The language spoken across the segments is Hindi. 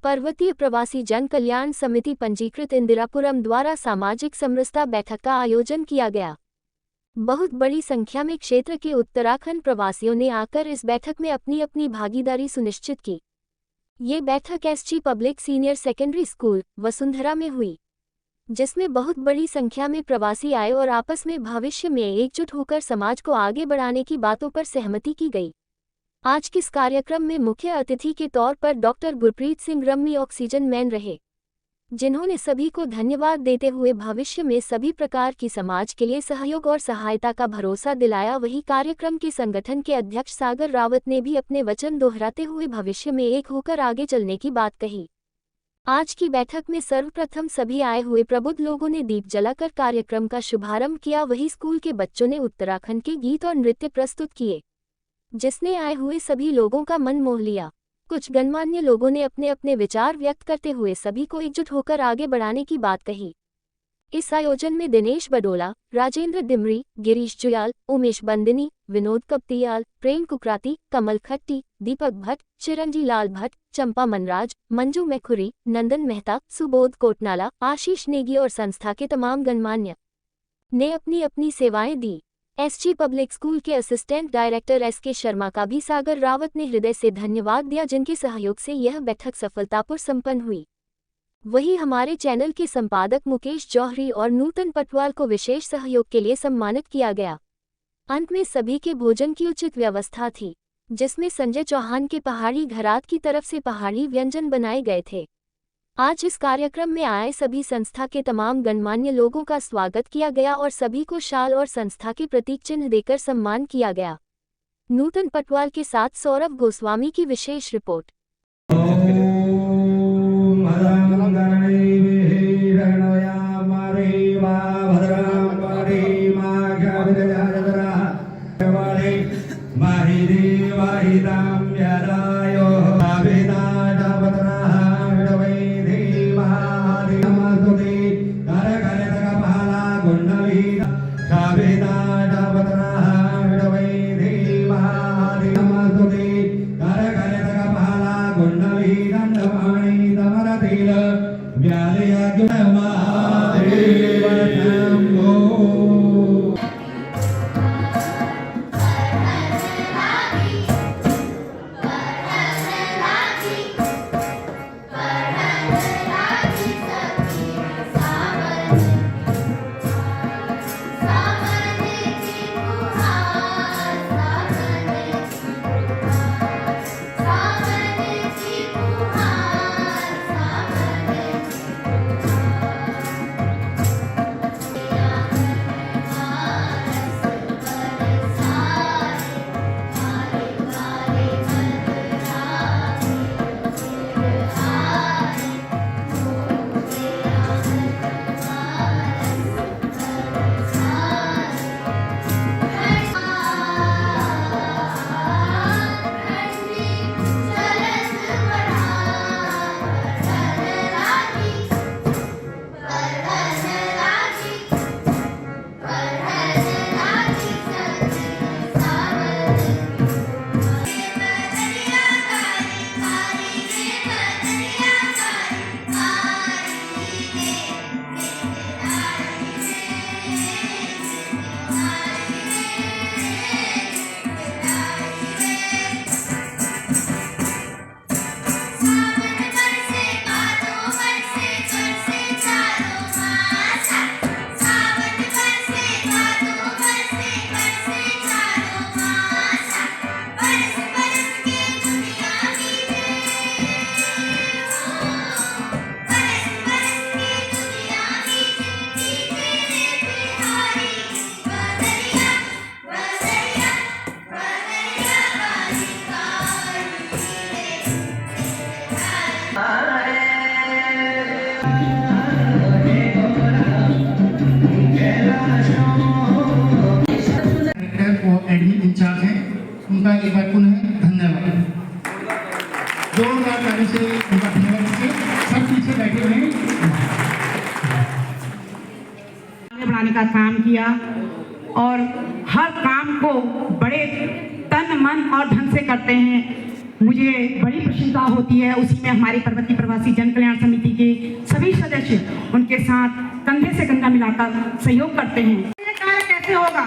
पर्वतीय प्रवासी जन कल्याण समिति पंजीकृत इंदिरापुरम द्वारा सामाजिक समरसता बैठक का आयोजन किया गया। बहुत बड़ी संख्या में क्षेत्र के उत्तराखंड प्रवासियों ने आकर इस बैठक में अपनी अपनी भागीदारी सुनिश्चित की। ये बैठक SG public senior secondary school Vasundhara में हुई, जिसमें बहुत बड़ी संख्या में प्रवासी आए और आपस में भविष्य में एकजुट होकर समाज को आगे बढ़ाने की बातों पर सहमति की गई। आज के इस कार्यक्रम में मुख्य अतिथि के तौर पर doctor Gurpreet Singh rummy oxygen man रहे, जिन्होंने सभी को धन्यवाद देते हुए भविष्य में सभी प्रकार की समाज के लिए सहयोग और सहायता का भरोसा दिलाया। वहीं कार्यक्रम के संगठन के अध्यक्ष सागर रावत ने भी अपने वचन दोहराते हुए भविष्य में एक होकर आगे चलने की बात कही। आज की बैठक में सर्वप्रथम सभी आए हुए प्रबुद्ध लोगों ने दीप जलाकर कार्यक्रम का शुभारंभ किया। वहीं स्कूल के बच्चों ने उत्तराखंड के गीत और नृत्य प्रस्तुत किए, जिसने आए हुए सभी लोगों का मन मोह लिया। कुछ गणमान्य लोगों ने अपने अपने विचार व्यक्त करते हुए सभी को एकजुट होकर आगे बढ़ाने की बात कही। इस आयोजन में दिनेश बडोला, राजेंद्र दिमरी, गिरीश जुयाल, उमेश बंदिनी, विनोद कपतियाल, प्रेम कुकराती, कमल खट्टी, दीपक भट्ट, चिरंजी लाल भट्ट, चंपा मनराज, मंजू मैखुरी, नंदन मेहता, सुबोध कोटनाला, आशीष नेगी और संस्था के तमाम गणमान्य ने अपनी अपनी सेवाएं दी। एसजी पब्लिक स्कूल के असिस्टेंट डायरेक्टर एसके शर्मा का भी सागर रावत ने हृदय से धन्यवाद दिया, जिनके सहयोग से यह बैठक सफलतापूर्वक संपन्न हुई। वहीं हमारे चैनल के संपादक मुकेश जौहरी और नूतन पटवाल को विशेष सहयोग के लिए सम्मानित किया गया। अंत में सभी के भोजन की उचित व्यवस्था थी, जिसमें संजय चौहान के पहाड़ी घरात की तरफ से पहाड़ी व्यंजन बनाए गए थे। आज इस कार्यक्रम में आए सभी संस्था के तमाम गणमान्य लोगों का स्वागत किया गया और सभी को शाल और संस्था के प्रतीक चिन्ह देकर सम्मान किया गया। नूतन पटवाल के साथ सौरभ गोस्वामी की विशेष रिपोर्ट। एडमिन इंचार्ज हैं, उनका एक बार पुनः धन्यवाद। जोरदार ताली से उनका धन्यवाद दीजिए। सब पीछे बैठे हुए बढ़ाने का काम किया और हर काम को बड़े तन मन और धन से करते हैं। मुझे बड़ी प्रसन्नता होती है। उसी में हमारे पर्वतीय प्रवासी जन कल्याण समिति के सभी सदस्य उनके साथ कंधे से कंधा मिलाकर सहयोग करते हैं। ये कार्य कैसे होगा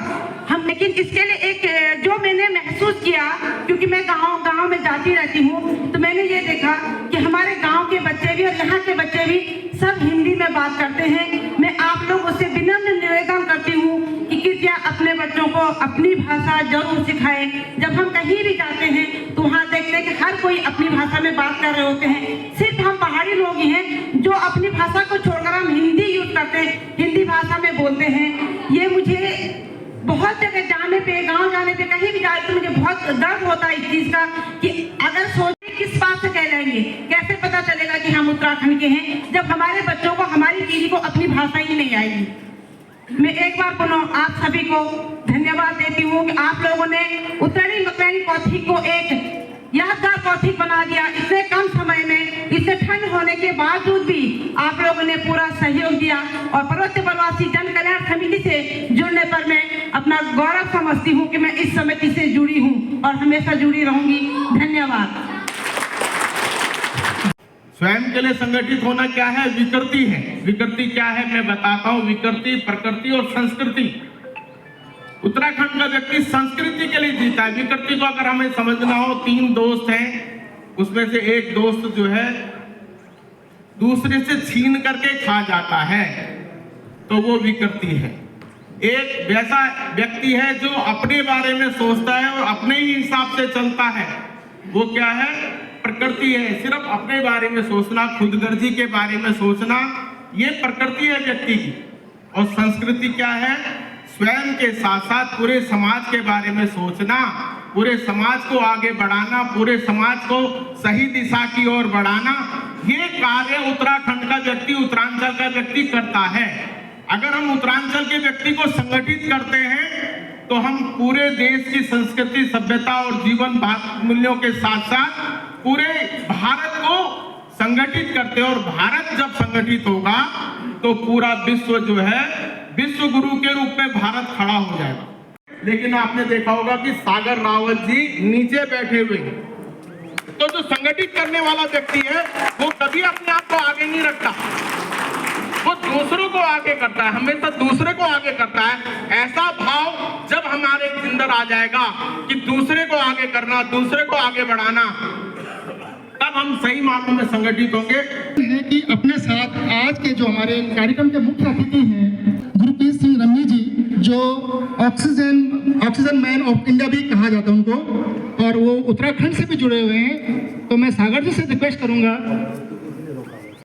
हम, लेकिन इसके लिए एक जो मैंने महसूस किया, क्योंकि मैं गांव में जाती रहती हूँ, तो मैंने ये देखा कि हमारे गांव के बच्चे भी और यहाँ के बच्चे भी सब हिंदी में बात करते हैं। मैं आप लोगों से विनम्र निवेदन करती हूँ कि कृपया अपने बच्चों को अपनी भाषा जरूर सिखाएं। जब हम कहीं भी जाते हैं तो वहाँ देखते हैं कि हर कोई अपनी भाषा में बात कर रहे होते हैं। सिर्फ हम पहाड़ी लोग ही हैं जो अपनी भाषा को छोड़कर हम हिंदी यूज करते हैं, हिंदी भाषा में बोलते हैं। ये मुझे बहुत जगह जाने पे, गांव जाने पे, कहीं भी जाए तो मुझे बहुत दर्द होता है इस चीज का कि अगर सोचे किस बात से कहलाएंगे, कैसे पता चलेगा कि हम उत्तराखंड के हैं जब हमारे बच्चों को, हमारी पीढ़ी को अपनी भाषा ही नहीं आएगी। मैं एक बार पुनः आप सभी को धन्यवाद देती हूँ कि आप लोगों ने उत्तरायणी मकरानी कौथिग को एक यादगार कौथिग बना दिया। इतने कम समय में, इतने ठंड होने के बावजूद भी आप लोगों ने पूरा सहयोग दिया और पर्वतीय प्रवासी जन कल्याण समिति से जुड़ने पर मैं अपना गौरव समझती हूँ कि मैं इस समिति से जुड़ी हूँ और हमेशा जुड़ी रहूंगी। धन्यवाद। स्वयं के लिए संगठित होना क्या है? विकृति है। विकृति क्या है मैं बताता हूँ। विकृति, प्रकृति और संस्कृति। उत्तराखंड का व्यक्ति संस्कृति के लिए जीता है। विकृति को अगर हमें समझना हो, 3 दोस्त हैं, उसमें से एक दोस्त जो है दूसरे से छीन करके खा जाता है, तो वो विकृति है। एक वैसा व्यक्ति है जो अपने बारे में सोचता है और अपने ही हिसाब से चलता है, वो क्या है? प्रकृति है। सिर्फ अपने बारे में सोचना, खुदगर्जी के बारे में सोचना, ये प्रकृति है व्यक्ति की। और संस्कृति क्या है? स्वयं के साथ साथ पूरे समाज के बारे में सोचना, पूरे समाज को आगे बढ़ाना, पूरे समाज को सही दिशा की ओर बढ़ाना। ये कार्य उत्तराखंड का व्यक्ति, उत्तरांचल का व्यक्ति करता है। अगर हम उत्तरांचल के व्यक्ति को संगठित करते हैं तो हम पूरे देश की संस्कृति, सभ्यता और जीवन मूल्यों के साथ साथ पूरे भारत को संगठित करते हैं। और भारत जब संगठित होगा तो पूरा विश्व जो है विश्व गुरु के रूप में भारत खड़ा हो जाएगा। लेकिन आपने देखा होगा कि सागर रावत जी नीचे बैठे हुए हैं। तो जो संगठित करने वाला व्यक्ति है वो कभी अपने आप को आगे नहीं रखता, वो दूसरों को आगे करता है, हमेशा दूसरे को आगे करता है। ऐसा भाव जब हमारे अंदर आ जाएगा कि दूसरे को आगे करना, दूसरे को आगे बढ़ाना, तब हम सही मार्ग में संगठित होंगे। है कि अपने साथ आज के जो हमारे कार्यक्रम के मुख्य अतिथि हैं गुरप्रीत सिंह रम्मी जी, जो ऑक्सीजन मैन ऑफ इंडिया भी कहा जाता है उनको, और वो उत्तराखंड से भी जुड़े हुए हैं। तो मैं सागर जी से रिक्वेस्ट करूंगा,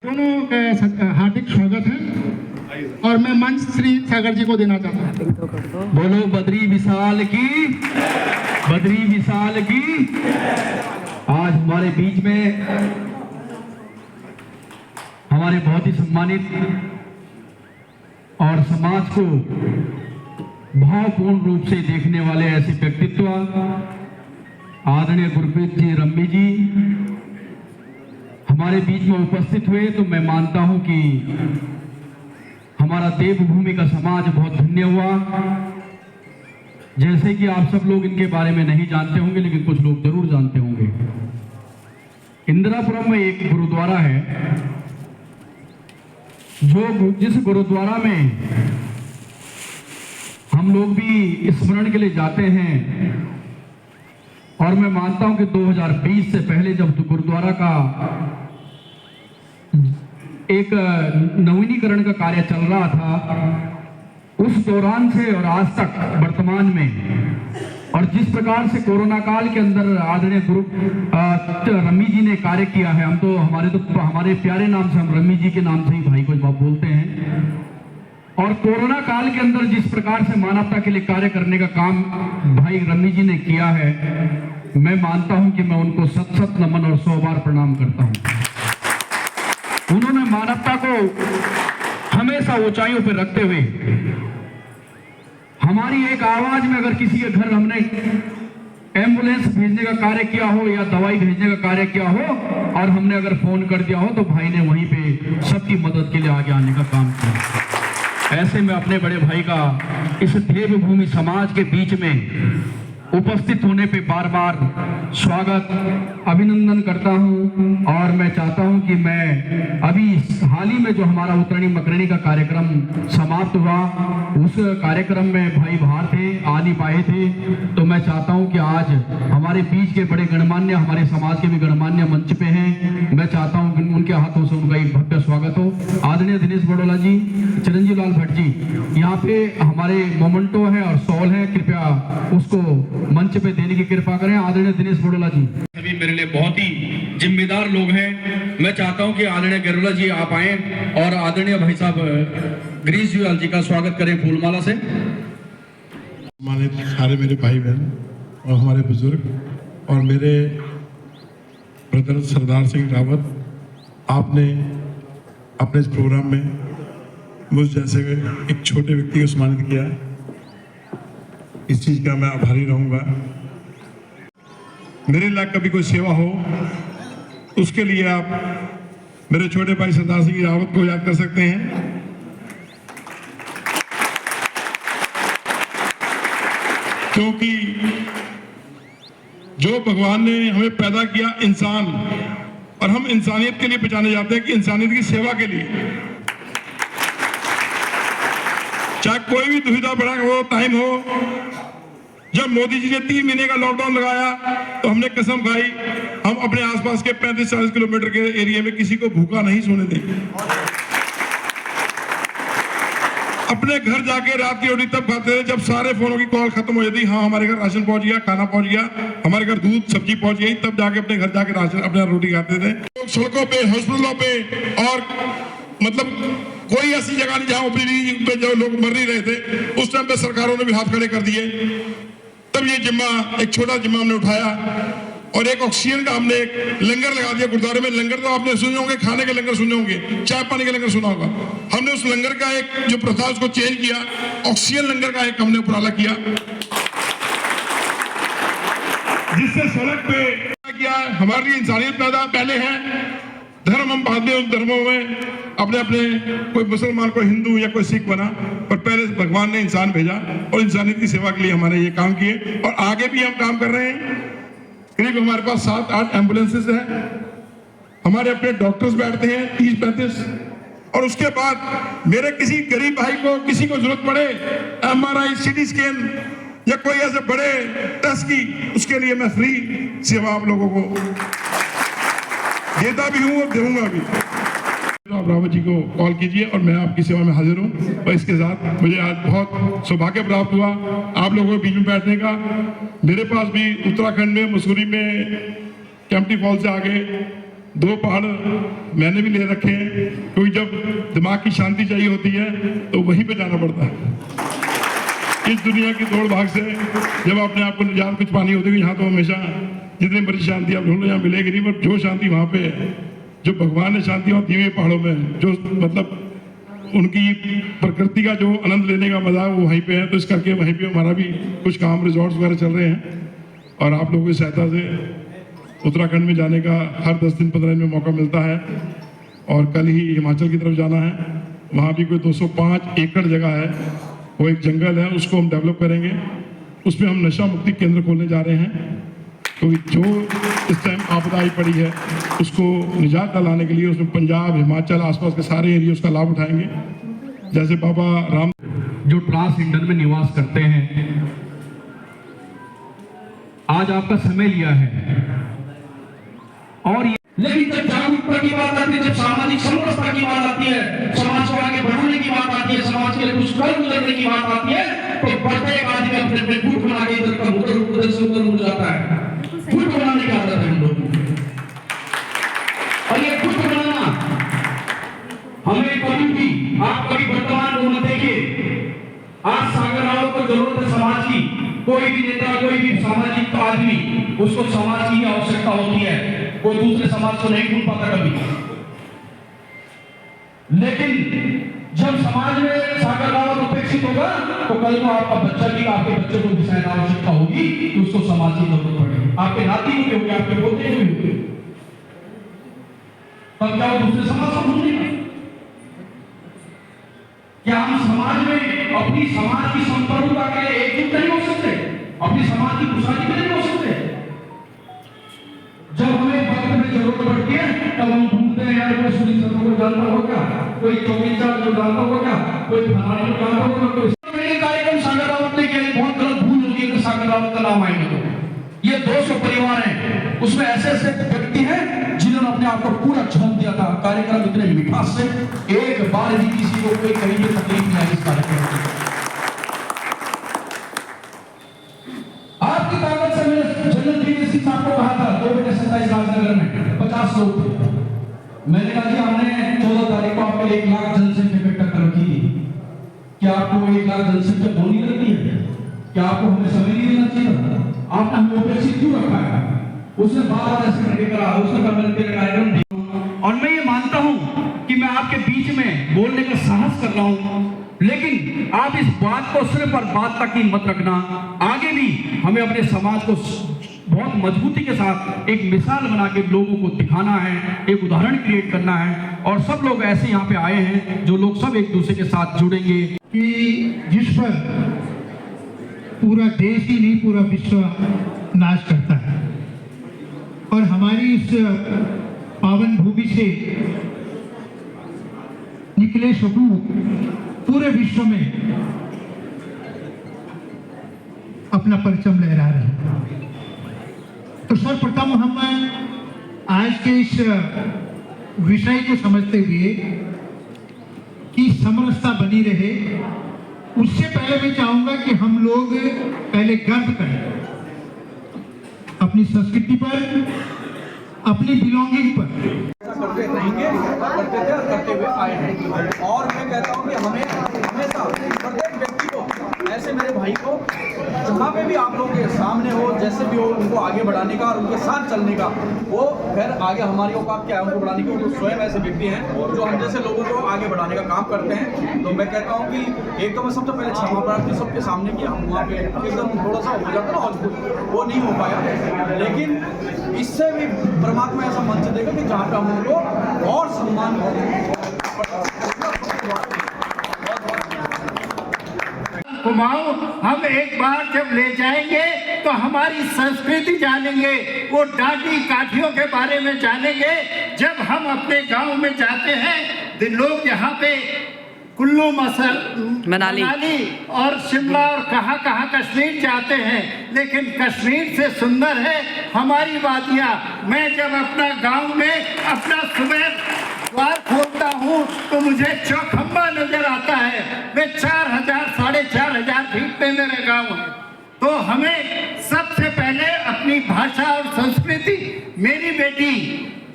दोनों का हार्दिक स्वागत है और मैं मंच श्री सागर जी को देना चाहता हूँ। बोलो बद्री विशाल की, बद्री विशाल की। आज हमारे बीच में हमारे बहुत ही सम्मानित और समाज को भावपूर्ण रूप से देखने वाले ऐसे व्यक्तित्व आदरणीय गुरप्रीत जी रम्मी जी हमारे बीच में उपस्थित हुए, तो मैं मानता हूं कि हमारा देवभूमि का समाज बहुत धन्य हुआ। जैसे कि आप सब लोग इनके बारे में नहीं जानते होंगे, लेकिन कुछ लोग जरूर जानते होंगे। इंदिरापुरम में एक गुरुद्वारा है, जिस गुरुद्वारा में हम लोग भी स्मरण के लिए जाते हैं। और मैं मानता हूं कि 2020 से पहले जब गुरुद्वारा का एक नवीनीकरण का कार्य चल रहा था, उस दौरान से और आज तक वर्तमान में, और जिस प्रकार से कोरोना काल के अंदर आदरणीय गुरु रम्मी जी ने कार्य किया है, हम तो हमारे प्यारे नाम से, हम रम्मी जी के नाम से ही भाई को बाप बोलते हैं। और कोरोना काल के अंदर जिस प्रकार से मानवता के लिए कार्य करने का काम भाई रम्मी जी ने किया है, मैं मानता हूं कि मैं उनको सत सत नमन और 100 बार प्रणाम करता हूं। उन्होंने मानवता को हमेशा ऊंचाइयों पर रखते हुए, हमारी एक आवाज में अगर किसी के घर हमने एम्बुलेंस भेजने का कार्य किया हो या दवाई भेजने का कार्य किया हो और हमने अगर फोन कर दिया हो, तो भाई ने वहीं पे सबकी मदद के लिए आगे आने का काम किया। ऐसे में अपने बड़े भाई का इस देवभूमि समाज के बीच में उपस्थित होने पे बार बार स्वागत अभिनंदन करता हूं। और मैं चाहता हूं कि मैं अभी हाल ही में जो हमारा उत्तरणी मकरणी का कार्यक्रम समाप्त हुआ, उस कार्यक्रम में भाई बाहर थे, आ नहीं पाए थे, तो मैं चाहता हूं कि आज हमारे बीच के बड़े गणमान्य, हमारे समाज के भी गणमान्य मंच पे हैं, मैं चाहता हूं कि उनके हाथों से उनका एक भव्य स्वागत हो। आदरणीय दिनेश बड़ोला जी, चिरंजीव लाल भट्ट जी, यहाँ पे हमारे मोमेंटो है और सॉल है, कृपया उसको मंच पे देने की कृपा करें। आदरणीय दिनेश बड़ोला जी। सभी मेरे लिए बहुत ही जिम्मेदार लोग हैं। मैं चाहता हूं कि आदरणीय गरुड़ा जी आप आए और आदरणीय भाई साहब गिरीश जुयाल जी का स्वागत करें फूलमाला से। हमारे सारे मेरे भाई बहन और हमारे बुजुर्ग और मेरे ब्रदर सरदार सिंह रावत, आपने अपने इस प्रोग्राम में मुझ जैसे एक छोटे व्यक्ति को सम्मानित किया। इस चीज़ का मैं आभारी रहूँगा। मेरे लायक कभी कोई सेवा हो, उसके लिए आप मेरे छोटे भाई सरदार सिंह रावत को याद कर सकते हैं। क्योंकि जो भगवान ने हमें पैदा किया इंसान, और हम इंसानियत के लिए पहचाने जाते हैं कि इंसानियत की सेवा के लिए, चाहे कोई भी दुविधा बड़ा हो, टाइम हो। जब मोदी जी ने 3 महीने का लॉकडाउन लगाया तो हमने कसम खाई हम अपने आसपास के 35-40 किलोमीटर के एरिया में किसी को भूखा नहीं सोने देंगे। अपने घर जाके रात की रोटी तब खाते थे जब सारे फोनों की कॉल खत्म हो जाती, हाँ हमारे घर राशन पहुंच गया, खाना पहुंच गया, हमारे घर दूध सब्जी पहुंच गई, तब जाके अपने घर जाके राशन अपना रोटी खाते थे। लोग सड़कों पे, हॉस्पिटलों पे और मतलब कोई ऐसी जगह नहीं जहां ओपीडी पे जो लोग मर नहीं रहे थे, उस टाइम पे सरकारों ने भी हाथ खड़े कर दिए। तब ये जिम्मा, एक छोटा जिम्मा हमने उठाया और एक ऑक्सीजन का हमने एक लंगर लगा दिया गुरुद्वारे में। लंगर तो आपने सुने होंगे, खाने के लंगर सुने होंगे, चाय पानी के लंगर सुना होगा। हमने उस लंगर का एक जो प्रथा उसको चेंज किया, ऑक्सीजन लंगर का एक हमने उपराला किया, जिससे सड़क पे किया। हमारे लिए इंसानियत पैदा पहले है, धर्म हम बाद में उन धर्मों में अपने अपने, कोई मुसलमान, कोई हिंदू या कोई सिख बना, पर पहले भगवान ने इंसान भेजा और इंसानियत की सेवा के लिए हमारे ये काम किए और आगे भी हम काम कर रहे हैं। करीब हमारे पास 7-8 एम्बुलेंसेज हैं, हमारे अपने डॉक्टर्स बैठते हैं 30-35, और उसके बाद मेरे किसी गरीब भाई को, किसी को जरूरत पड़े MRI, CT स्कैन या कोई ऐसे बड़े टेस्ट की, उसके लिए मैं फ्री सेवा आप लोगों को देता भी हूँ और दूंगा भी। आप रावत जी को कॉल कीजिए और मैं आपकी सेवा में हाजिर हूँ। और इसके साथ मुझे आज बहुत सौभाग्य प्राप्त हुआ आप लोगों के बीच में बैठने का। मेरे पास भी उत्तराखंड में, मसूरी में, कैंपटी फॉल से आगे 2 पहाड़ मैंने भी ले रखे हैं, क्योंकि जब दिमाग की शांति चाहिए होती है तो वहीं पे जाना पड़ता है। इस दुनिया की दौड़ भाग से जब अपने आप को निजात कुछ पानी होती है, यहाँ तो हमेशा जितनी बड़ी शांति आप ढूंढो यहाँ मिलेगी नहीं, पर जो शांति वहाँ पे है, जो भगवान ने शांति होती है पहाड़ों में, जो मतलब उनकी प्रकृति का जो आनंद लेने का मजा है वो वहीं पे है। तो इस करके वहीं पे हमारा भी कुछ काम, रिजॉर्ट्स वगैरह चल रहे हैं और आप लोगों की सहायता से उत्तराखंड में जाने का हर 10 दिन 15 दिन में मौका मिलता है। और कल ही हिमाचल की तरफ जाना है, वहाँ भी कोई 205 एकड़ जगह है, वो एक जंगल है, उसको हम डेवलप करेंगे। उसमें हम नशा मुक्ति केंद्र खोलने जा रहे हैं, क्योंकि जो इस टाइम आपदा आई पड़ी है उसको निजात दिलाने के लिए उसमें पंजाब, हिमाचल, आसपास के सारे एरिया उसका लाभ उठाएंगे। जैसे बाबा राम जो ट्रांसजेंडर में निवास करते हैं, आज आपका समय लिया है। और लेकिन जब जागरूकता की बात आती है, जब सामाजिक समरसता की बात आती है, समाज को आगे बढ़ाने की बात आती है, समाज के लिए कुछ कर गुजरने की बात आती है, तो प्रत्येक आदमी अपने अपने गुट बना के इधर का उधर से उधर मुड़ जाता है। गुट बनाने की आदत है हम लोगों को, और ये गुट बनाना हमें कभी भी, आप कभी वर्तमान को मत देखिए। आज सागर राव को जरूरत है समाज की, कोई भी नेता, कोई भी सामाजिक आदमी, उसको समाज की आवश्यकता होती है, कोई दूसरे समाज को नहीं ढूंढ पाता कभी। लेकिन जब समाज में सागर रावत उपेक्षित होगा तो कल को आपका बच्चा भी, आपके बच्चे को भी शायद आवश्यकता होगी कि उसको समाज की जरूरत पड़ेगी, आपके नाती को भी होगी, आपके पोते को भी होगी, तब क्या वो दूसरे समाज को ढूंढेगा? क्या हम समाज में अपनी समाज की संप्रभुता के लिए एकजुट नहीं हो सकते अपनी समाज की खुशहाली के लिए हो सकते हैं। जब हमें वक्त में जरूरत पड़ती है तब हम ढूंढते हैं, यार कोई सुनी सत्रों को जानता होगा, कोई चौकी चार को जानता होगा, कोई फलाने को जानता होगा, कोई कार्यक्रम सागर रावत ने किया। बहुत गलत भूल होगी कि सागर रावत का नाम आएगा तो ये 200 परिवार हैं, उसमें ऐसे ऐसे व्यक्ति हैं जिन्होंने अपने आप को पूरा झोंक दिया था कार्यक्रम इतने मिठास से। एक बार भी किसी को कोई कहीं भी तकलीफ नहीं आई इस कार्यक्रम की। आपकी ताकत से मैंने जनरल DSC साहब को कहा था 2/27 राजनगर में 50 लोग थे। मैंने कहा जी हमने 14 तारीख को आपके 1 लाख जनसंख्या इकट्ठा कर रखी थी, क्या आपको 1 लाख जनसंख्या होनी लगती है? क्या आपको हमें समय नहीं देना चाहिए? आपने हमें अपेक्षित क्यों रखा है? उसने बार-बार ऐसे करके करा, उसने कहा मैंने तेरा कार्यक्रम नहीं। और मैं ये मानता हूं कि मैं आपके बीच में बोलने का साहस कर रहा हूं, लेकिन आप इस बात को सिर्फ और बात तक ही मत रखना। आगे भी हमें अपने समाज को बहुत मजबूती के साथ एक मिसाल बना के लोगों को दिखाना है, एक उदाहरण क्रिएट करना है। और सब लोग ऐसे यहाँ पे आए हैं जो लोग सब एक दूसरे के साथ जुड़ेंगे कि जिस पर पूरा देश ही नहीं पूरा विश्व नाच करता है, और हमारी इस पावन भूमि से निकले सबूत पूरे विश्व में अपना परचम लहरा रहे हैं। तो सर्वप्रथम हम आज के इस विषय को समझते हुए कि समरसता बनी रहे, उससे पहले मैं चाहूंगा कि हम लोग पहले गर्व करें अपनी संस्कृति पर, अपनी बिलोंगिंग पर। करते रहेंगे, करते थे और करते हुए आए हैं। और मैं कहता हूँ कि हमें हमेशा प्रत्येक व्यक्ति को, ऐसे मेरे भाई को जहाँ पे भी आप लोगों के सामने हो, जैसे भी हो, उनको आगे बढ़ाने का और उनके साथ चलने का। वो फिर आगे हमारी औकात क्या है उनको बढ़ाने की, वो स्वयं ऐसे व्यक्ति हैं जो हम जैसे लोगों को आगे बढ़ाने का काम करते हैं। तो मैं कहता हूँ कि एक तो मैं सबसे पहले क्षमा प्रार्थी सबके सामने कि हम वहाँ पे एकदम थोड़ा सा हो जाता ना, वो नहीं हो पाया। लेकिन इससे भी परमात्मा ऐसा मंच देगा कि जहाँ पे हम उनको और सम्मान कुमाऊं हम एक बार जब ले जाएंगे तो हमारी संस्कृति जानेंगे, वो डांडी काठियों के बारे में जानेंगे। जब हम अपने गांव में जाते हैं, लोग यहाँ पे कुल्लू मनाली और शिमला और कहाँ कश्मीर जाते हैं, लेकिन कश्मीर से सुंदर है हमारी वादियाँ। मैं जब अपना गांव में अपना सुबह द्वार खोलता हूँ तो मुझे चौखंबा नजर आता है। मैं 4,000 4,500 फीट पे मेरे गाँव है। तो हमें सबसे पहले अपनी भाषा और संस्कृति, मेरी बेटी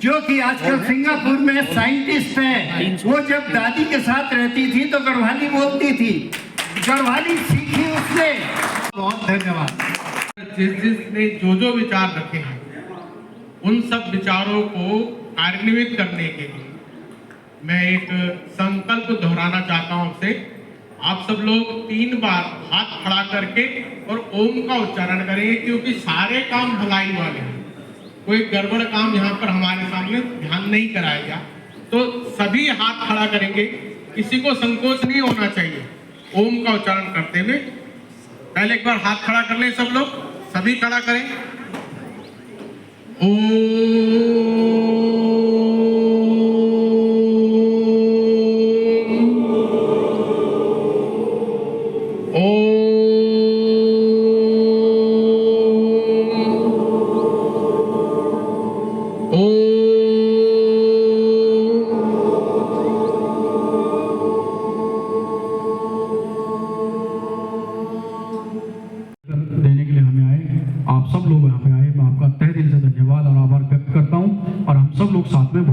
जो कि आजकल सिंगापुर में साइंटिस्ट है, वो जब दादी के साथ रहती थी तो गढ़वाली बोलती थी, गढ़वाली सीखी उसने। बहुत धन्यवाद। जिसने जो विचार रखे हैं उन सब विचारों को कार्यान्वित करने के लिए मैं एक संकल्प दोहराना चाहता हूं आपसे। आप सब लोग 3 बार हाथ खड़ा करके और ओम का उच्चारण करेंगे, क्योंकि सारे काम भलाई वाले हैं, कोई गड़बड़ काम यहाँ पर हमारे सामने ध्यान नहीं कराएगा। तो सभी हाथ खड़ा करेंगे, किसी को संकोच नहीं होना चाहिए ओम का उच्चारण करते हुए। पहले एक बार हाथ खड़ा कर लें सब लोग, सभी खड़ा करें। देने के लिए हमें आए, आप सब लोग यहाँ पे आए, मैं आपका तहे दिल से धन्यवाद और आभार व्यक्त करता हूँ। और हम सब लोग साथ में